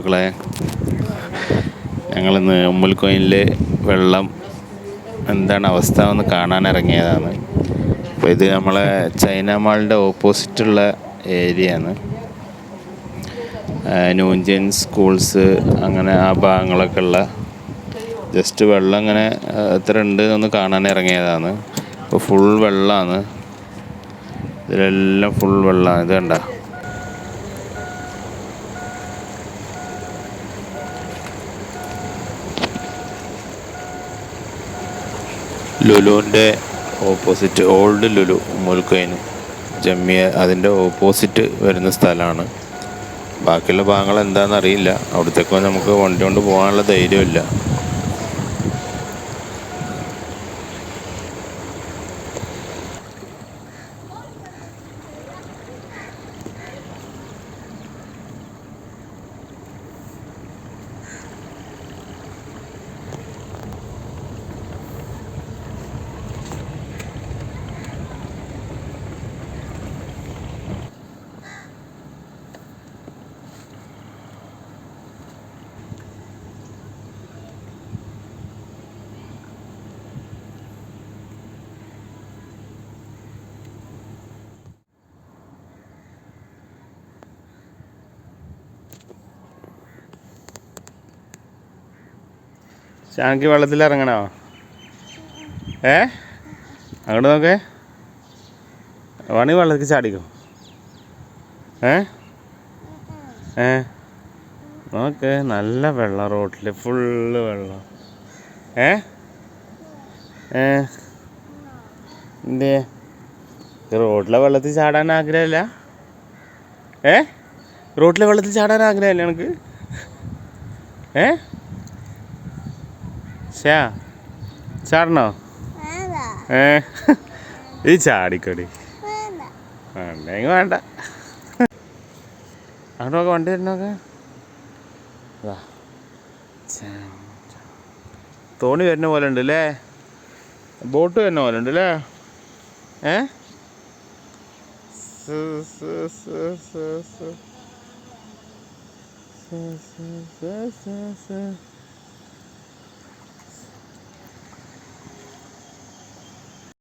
സുഹൃത്തുക്കളെ, ഞങ്ങളിന്ന് ഉമ്മുൽ കോയിനിലെ വെള്ളം എന്താണ് അവസ്ഥ എന്ന് കാണാൻ ഇറങ്ങിയതാണ്. അപ്പോൾ ഇത് നമ്മളെ ചൈന മാളിൻ്റെ ഓപ്പോസിറ്റുള്ള ഏരിയയാണ്. ന്യൂജൻ സ്കൂൾസ് അങ്ങനെ ആ ഭാഗങ്ങളൊക്കെ ഉള്ള ജസ്റ്റ് വെള്ളം ഇങ്ങനെ എത്ര ഉണ്ട് എന്നൊന്ന് കാണാൻ ഇറങ്ങിയതാണ്. ഇപ്പോൾ ഫുൾ വെള്ളമാണ്, ഇതിലെല്ലാം ഫുൾ വെള്ളമാണ്. ഇത് കണ്ട, ലുലുവിൻ്റെ ഓപ്പോസിറ്റ് ഓൾഡ് ലുലു ഉമ്മുൽ കോയിൻ ജമ്മിയ അതിൻ്റെ ഓപ്പോസിറ്റ് വരുന്ന സ്ഥലമാണ്. ബാക്കിയുള്ള ഭാഗങ്ങൾ എന്താണെന്ന് അറിയില്ല. അവിടത്തേക്ക് നമുക്ക് വണ്ടി കൊണ്ട് പോകാനുള്ള ധൈര്യമില്ല. ചാങ്കി വെള്ളത്തിൽ ഇറങ്ങണോ? അങ്ങോട്ട് നോക്കേ, വേണമെങ്കിൽ വെള്ളത്തിൽ ചാടിക്കോ. നോക്ക്, നല്ല വെള്ളം, റോട്ടിൽ ഫുള്ള് വെള്ളം. എന്തേ റോട്ടിലെ വെള്ളത്തിൽ ചാടാൻ ആഗ്രഹമില്ല? റോട്ടിലെ വെള്ളത്തിൽ ചാടാൻ ആഗ്രഹമില്ല എനിക്ക്? ചാടണോ? ഈ ചാടിക്കൊടി വേണ്ടെങ്കിൽ വേണ്ട. അങ്ങോട്ട് നോക്കാം, വണ്ടി വരുന്നോക്കെ. തോണി വരുന്ന പോലെ ഉണ്ട് അല്ലേ? ബോട്ട് വരുന്ന പോലെ ഉണ്ട് അല്ലേ?